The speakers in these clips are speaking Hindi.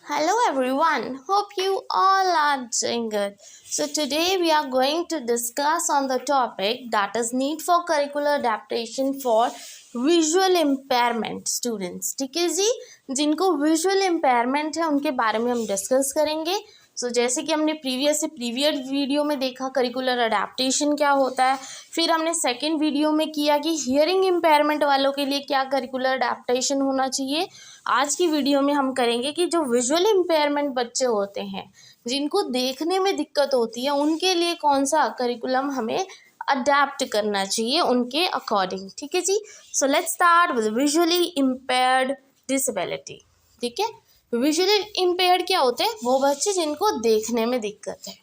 Hello everyone, hope you all are doing good. So today we are going to discuss on the topic that is need for curricular adaptation for visual impairment students. ठीक है जी, जिनको visual impairment है उनके बारे में हम डिस्कस करेंगे. जैसे कि हमने प्रीवियस वीडियो में देखा करिकुलर अडेप्टेशन क्या होता है, फिर हमने सेकंड वीडियो में किया कि हियरिंग इम्पेयरमेंट वालों के लिए क्या करिकुलर अडेप्टेशन होना चाहिए. आज की वीडियो में हम करेंगे कि जो विजुअल इम्पेयरमेंट बच्चे होते हैं, जिनको देखने में दिक्कत होती है, उनके लिए कौन सा करिकुलम हमें अडेप्ट करना चाहिए उनके अकॉर्डिंग. ठीक है जी. So let's start with visually impaired disability. ठीक है, विजुअली इम्पेयर्ड क्या होते हैं? वो बच्चे जिनको देखने में दिक्कत है.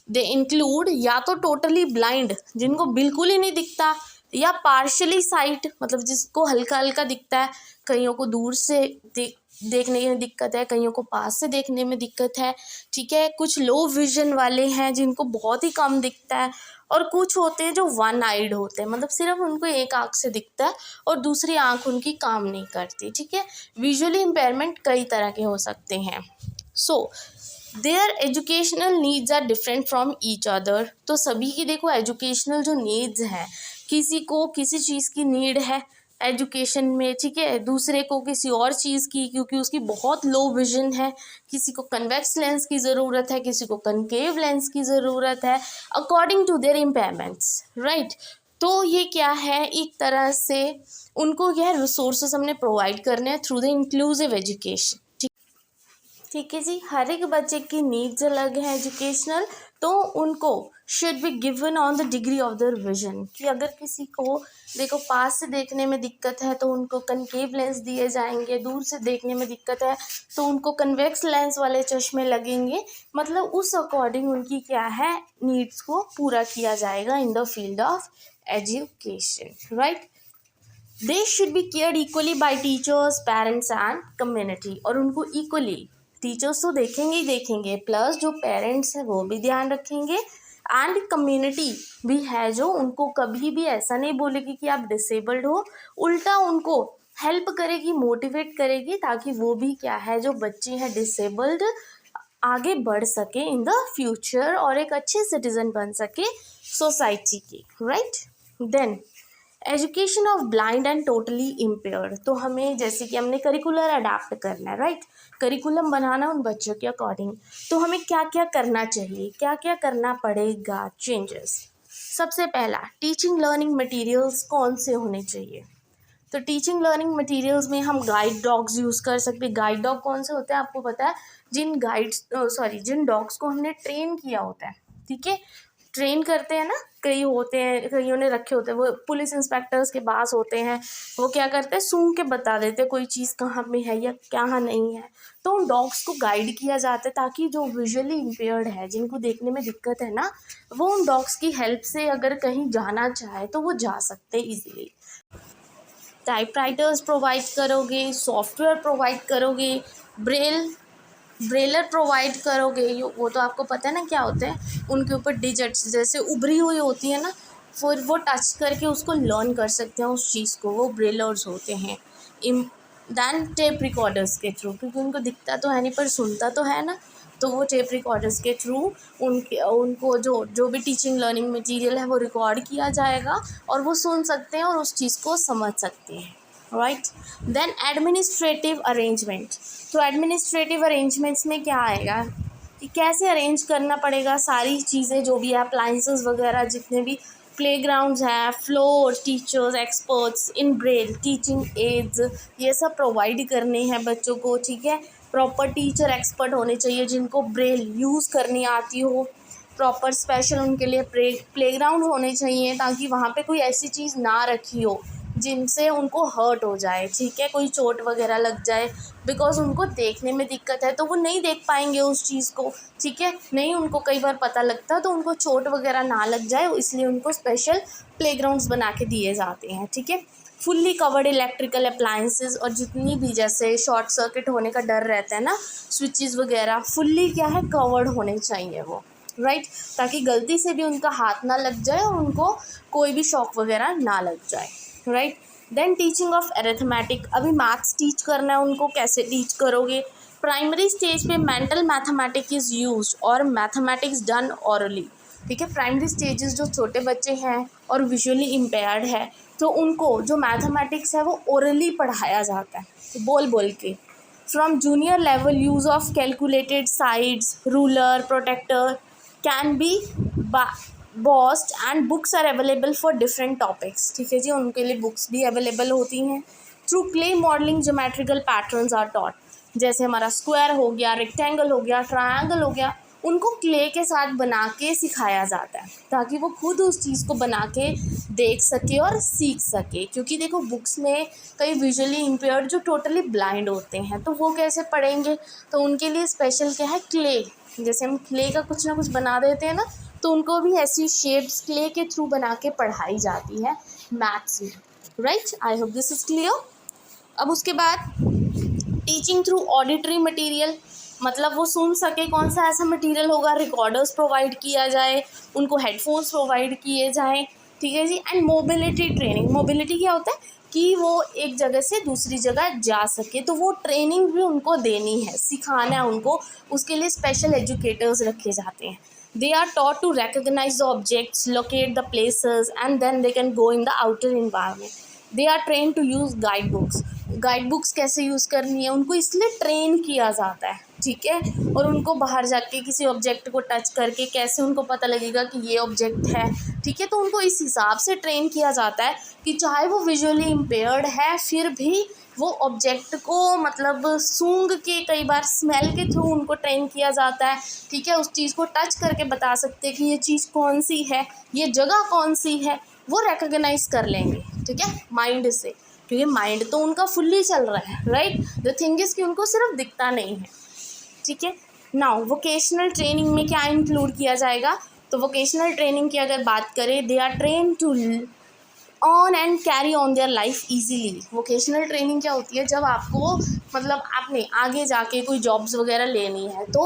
दे इंक्लूड या तो टोटली ब्लाइंड, जिनको बिल्कुल ही नहीं दिखता, या पार्शली साइट, मतलब जिसको हल्का हल्का दिखता है. कईयों को दूर से देखने में दिक्कत है, कईयों को पास से देखने में दिक्कत है. ठीक है, कुछ लो विजन वाले हैं जिनको बहुत ही कम दिखता है, और कुछ होते हैं जो वन आइड होते हैं, मतलब सिर्फ उनको एक आँख से दिखता है और दूसरी आँख उनकी काम नहीं करती. ठीक है, विजुअली इम्पेयरमेंट कई तरह के हो सकते हैं. Their educational needs are different from each other. तो सभी की देखो एजुकेशनल जो नीड्स हैं, किसी को किसी चीज़ की नीड है एजुकेशन में, ठीक है, दूसरे को किसी और चीज़ की, क्योंकि उसकी बहुत लो विजन है. किसी को कन्वेक्स लेंस की ज़रूरत है, किसी को कनकेव लेंस की ज़रूरत है, according to their impairments. Right. तो ये क्या है, एक तरह से उनको यह रिसोर्सेज हमने प्रोवाइड करने हैं थ्रू द इंक्लूसिव एजुकेशन. ठीक है जी, हर एक बच्चे की नीड्स अलग है एजुकेशनल, तो उनको should be given on the degree of their vision. कि अगर किसी को देखो पास से देखने में दिक्कत है तो उनको कनकेव लेंस दिए जाएंगे, दूर से देखने में दिक्कत है तो उनको कन्वेक्स लेंस वाले चश्मे लगेंगे. मतलब उस अकॉर्डिंग उनकी क्या है, नीड्स को पूरा किया जाएगा in the field of education. Right. They should be cared equally by teachers, parents and community. और उनको इक्वली टीचर्स तो देखेंगे ही देखेंगे, प्लस जो पेरेंट्स हैं वो भी ध्यान रखेंगे, एंड कम्युनिटी भी है जो उनको कभी भी ऐसा नहीं बोलेगी कि आप डिसेबल्ड हो, उल्टा उनको हेल्प करेगी, मोटिवेट करेगी, ताकि वो भी क्या है, जो बच्चे हैं डिसेबल्ड, आगे बढ़ सके इन द फ्यूचर और एक अच्छे सिटीजन बन सके सोसाइटी की. Right. Then education of blind and totally impaired. तो हमें जैसे कि हमने करिकुलर अडेप्ट करना है, राइट, करिकुलम बनाना उन बच्चों के अकॉर्डिंग, तो हमें क्या क्या करना चाहिए, क्या क्या करना पड़ेगा चेंजेस. सबसे पहला, टीचिंग लर्निंग मटेरियल्स कौन से होने चाहिए. तो टीचिंग लर्निंग मटेरियल्स में हम गाइड डॉग्स यूज़ कर सकते हैं. गाइड डॉग कौन से होते हैं आपको पता है, जिन डॉग्स को हमने ट्रेन किया होता है. ठीक है, ट्रेन करते हैं ना, कई होते हैं, कईयों ने रखे होते हैं, वो पुलिस इंस्पेक्टर्स के पास होते हैं, वो क्या करते हैं, सूंघ के बता देते हैं कोई चीज़ कहाँ पे है या कहाँ नहीं है. तो उन डॉग्स को गाइड किया जाता है ताकि जो विजुअली इम्पेयर्ड है, जिनको देखने में दिक्कत है ना, वो उन डॉग्स की हेल्प से अगर कहीं जाना चाहे तो वो जा सकते हैं ईजिली. टाइपराइटर्स प्रोवाइड करोगे, सॉफ्टवेयर प्रोवाइड करोगे, ब्रेलर प्रोवाइड करोगे. वो तो आपको पता है ना क्या होते हैं, उनके ऊपर डिजिट्स जैसे उभरी हुई होती है ना, फिर वो टच करके उसको लर्न कर सकते हैं उस चीज़ को, वो ब्रेलर्स होते हैं. दैन टेप रिकॉर्डर्स के थ्रू, क्योंकि उनको दिखता तो है नहीं पर सुनता तो है ना, तो वो टेप रिकॉर्डर्स के थ्रू उनको जो भी टीचिंग लर्निंग मटेरियल है वो रिकॉर्ड किया जाएगा और वो सुन सकते हैं और उस चीज़ को समझ सकते हैं. राइट. Then administrative arrangement. तो एडमिनिस्ट्रेटिव अरेंजमेंट्स में क्या आएगा कि कैसे अरेंज करना पड़ेगा सारी चीज़ें, जो भी अप्लाइंसेस वगैरह, जितने भी प्लेग्राउंड्स हैं, floor, teachers, experts in Braille, teaching ads, ये सब प्रोवाइड करने हैं बच्चों को. ठीक है, प्रॉपर टीचर एक्सपर्ट होने चाहिए जिनको ब्रेल यूज़ करनी आती हो. प्रॉपर स्पेशल उनके लिए प्लेग्राउंड होने चाहिए, ताकि वहाँ पे कोई ऐसी चीज़ ना रखी हो जिनसे उनको हर्ट हो जाए. ठीक है, कोई चोट वगैरह लग जाए, बिकॉज उनको देखने में दिक्कत है तो वो नहीं देख पाएंगे उस चीज़ को. ठीक है, नहीं उनको कई बार पता लगता तो उनको चोट वगैरह ना लग जाए, इसलिए उनको स्पेशल प्लेग्राउंड्स बना के दिए जाते हैं. ठीक है, फुल्ली कवर्ड इलेक्ट्रिकल अप्लाइंसेस, और जितनी भी जैसे शॉर्ट सर्किट होने का डर रहता है ना, स्विचेस वगैरह फुल्ली क्या है, कवर्ड होने चाहिए वो. राइट, ताकि गलती से भी उनका हाथ ना लग जाए और उनको कोई भी शॉक वगैरह ना लग जाए. Right. Then teaching of arithmetic. अभी मैथ्स टीच करना है उनको, कैसे टीच करोगे, प्राइमरी स्टेज पे मेंटल मैथमेटिक्स इज़ यूज्ड और मैथमेटिक्स डन ऑरली। ठीक है, प्राइमरी स्टेजेस जो छोटे बच्चे हैं और विजुअली इम्पेयर्ड है तो उनको जो मैथमेटिक्स है वो ओरली पढ़ाया जाता है, तो बोल बोल के। From junior level use of calculated sides, ruler, protractor can be bossed and books are available for different topics. ठीक है जी, उनके लिए बुक्स भी अवेलेबल होती हैं। Through clay modelling geometrical patterns are taught, जैसे हमारा स्क्वायर हो गया, रेक्टेंगल हो गया, ट्रायंगल हो गया, उनको क्ले के साथ बना के सिखाया जाता है ताकि वो खुद उस चीज़ को बना के देख सके और सीख सके। क्योंकि देखो बुक्स में कई विजुअली इम्पेयर्ड जो टोटली ब्लाइंड होते हैं तो वो कैसे पढ़ेंगे, तो उनके लिए स्पेशल क्या है, क्ले। जैसे हम क्ले का कुछ ना कुछ बना देते हैं ना, तो उनको भी ऐसी शेप्स क्ले के थ्रू बना के पढ़ाई जाती है मैथ्स में। Right, I hope this is clear. अब उसके बाद टीचिंग थ्रू ऑडिटरी मटेरियल, मतलब वो सुन सके, कौन सा ऐसा मटेरियल होगा, रिकॉर्डर्स प्रोवाइड किया जाए, उनको हेडफोन्स प्रोवाइड किए जाएँ। ठीक है जी। एंड मोबिलिटी ट्रेनिंग, मोबिलिटी क्या होता है कि वो एक जगह से दूसरी जगह जा सके, तो वो ट्रेनिंग भी उनको देनी है, सिखाना है उनको, उसके लिए स्पेशल एजुकेटर्स रखे जाते हैं। They are taught to recognize the objects, locate the places, and then they can go in the outer environment. They are trained to use guidebooks. गाइडबुक्स कैसे यूज़ करनी है उनको इसलिए ट्रेन किया जाता है। ठीक है, और उनको बाहर जाके किसी ऑब्जेक्ट को टच करके कैसे उनको पता लगेगा कि ये ऑब्जेक्ट है। ठीक है, तो उनको इस हिसाब से ट्रेन किया जाता है कि चाहे वो विजुअली इम्पेयर्ड है फिर भी वो ऑब्जेक्ट को मतलब सूंघ के, कई बार स्मेल के थ्रू उनको ट्रेन किया जाता है। ठीक है, उस चीज़ को टच करके बता सकते हैं कि ये चीज़ कौन सी है, ये जगह कौन सी है, वो रिकॉग्नाइज कर लेंगे। ठीक है, माइंड से, क्योंकि माइंड तो उनका फुल्ली चल रहा है। राइट, द थिंग इज़ कि उनको सिर्फ दिखता नहीं है। ठीक है, नाउ वोकेशनल ट्रेनिंग में क्या इंक्लूड किया जाएगा, तो वोकेशनल ट्रेनिंग की अगर बात करें, they are train to on and carry on their life easily. Vocational training क्या होती है, जब आपको मतलब आपने आगे जाके कोई जॉब्स वगैरह लेनी है तो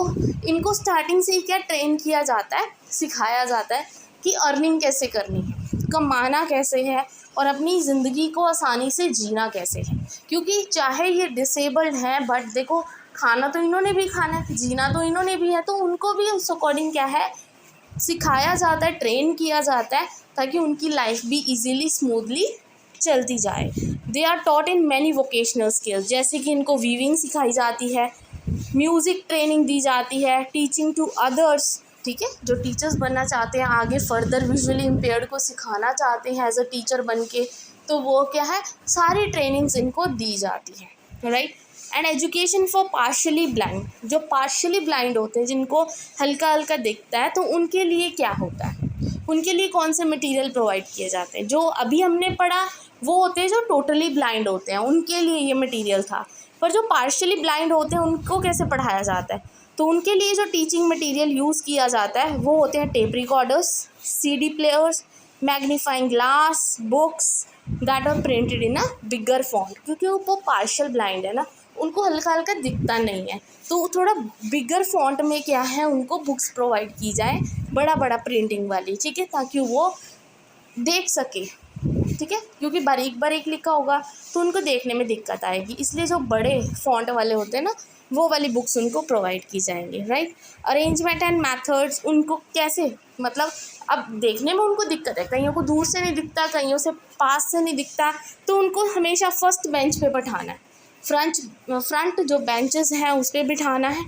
इनको स्टार्टिंग से ही क्या ट्रेन किया जाता है, सिखाया जाता है कि अर्निंग कैसे करनी है, कमाना कैसे है और अपनी ज़िंदगी को आसानी से जीना कैसे है। क्योंकि चाहे ये डिसेबल्ड हैं बट देखो खाना तो इन्होंने भी खाना है, जीना तो इन्होंने भी है, तो उनको भी उस अकॉर्डिंग क्या है सिखाया जाता है, ट्रेन किया जाता है ताकि उनकी लाइफ भी इजीली स्मूथली चलती जाए। They are taught in many vocational skills, जैसे कि इनको वीविंग सिखाई जाती है, म्यूज़िक ट्रेनिंग दी जाती है, टीचिंग टू अदर्स। ठीक है, जो टीचर्स बनना चाहते हैं आगे फर्दर विजुअली इम्पेयर्ड को सिखाना चाहते हैं एज अ टीचर बन के, तो वो क्या है सारी ट्रेनिंग्स इनको दी जाती है। Right, and education for partially blind, जो पार्शली ब्लाइंड होते हैं, जिनको हल्का हल्का दिखता है, तो उनके लिए क्या होता है, उनके लिए कौन से मटेरियल प्रोवाइड किए जाते हैं। जो अभी हमने पढ़ा वो होते हैं जो टोटली ब्लाइंड होते हैं, उनके लिए ये मटेरियल था। पर जो पार्शली ब्लाइंड होते हैं उनको कैसे पढ़ाया जाता है, तो उनके लिए जो टीचिंग मटेरियल यूज़ किया जाता है वो होते हैं tape recorders, CD players, magnifying glass, books that are printed in a bigger font. क्योंकि वो पार्शल ब्लाइंड है ना, उनको हल्का हल्का दिखता नहीं है, तो थोड़ा बिगर फॉन्ट में क्या है उनको बुक्स प्रोवाइड की जाए, बड़ा बड़ा प्रिंटिंग वाली। ठीक है, ताकि वो देख सके। ठीक है, क्योंकि बारीक बारीक लिखा होगा तो उनको देखने में दिक्कत आएगी, इसलिए जो बड़े फॉन्ट वाले होते हैं ना वो वाली बुक्स उनको प्रोवाइड की जाएंगी। राइट, अरेंजमेंट एंड मेथड्स, उनको कैसे मतलब अब देखने में उनको दिक्कत है, कईयों को दूर से नहीं दिखता, कईयों से पास से नहीं दिखता, तो उनको हमेशा फर्स्ट बेंच पे बैठाना है, फ्रंट जो बेंचेस हैं उस पर बिठाना है।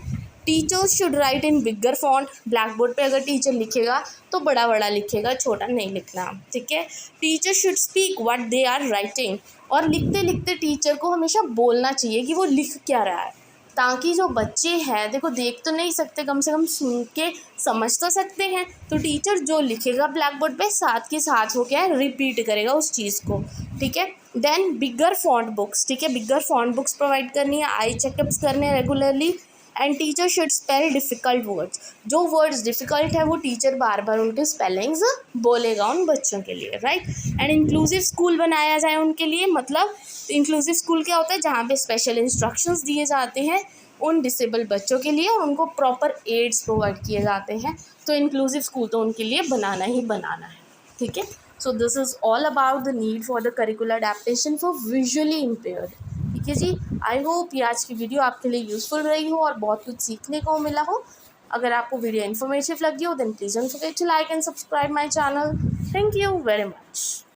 Teachers should write in bigger font, black board पर अगर टीचर लिखेगा तो बड़ा बड़ा लिखेगा, छोटा नहीं लिखना। ठीक है, teacher should speak what they are writing, और लिखते लिखते टीचर को हमेशा बोलना चाहिए कि वो लिख क्या रहा है, ताकि जो बच्चे हैं देखो देख तो नहीं सकते, कम से कम सुन के समझ तो सकते हैं, तो टीचर जो लिखेगा ब्लैक बोर्ड पे साथ के साथ वो क्या है रिपीट करेगा उस चीज़ को। ठीक है, देन बिगर फॉन्ट बुक्स, ठीक है, बिगर फॉन्ट बुक्स प्रोवाइड करनी है, आई चेकअप्स करने हैं regularly, and teacher should spell difficult words, जो वर्ड्स डिफ़िकल्ट है वो टीचर बार बार उनके स्पेलिंग्स बोलेगा उन बच्चों के लिए। राइट, एंड इंक्लूसिव स्कूल बनाया जाए उनके लिए, मतलब इंक्लूसिव स्कूल क्या होता है, जहाँ पे स्पेशल इंस्ट्रक्शंस दिए जाते हैं उन डिसेबल बच्चों के लिए और उनको प्रॉपर एड्स प्रोवाइड किए जाते हैं, तो इंक्लूसिव स्कूल तो उनके लिए बनाना ही बनाना है। ठीक है, so this is all about the need for the curricular adaptation for visually impaired. ठीक है। ठीक है जी। आई होप ये आज की वीडियो आपके लिए यूज़फुल रही हो और बहुत कुछ सीखने को मिला हो। अगर आपको वीडियो इन्फॉर्मेटिव लगी हो then please don't forget to like and subscribe my channel. Thank you very much.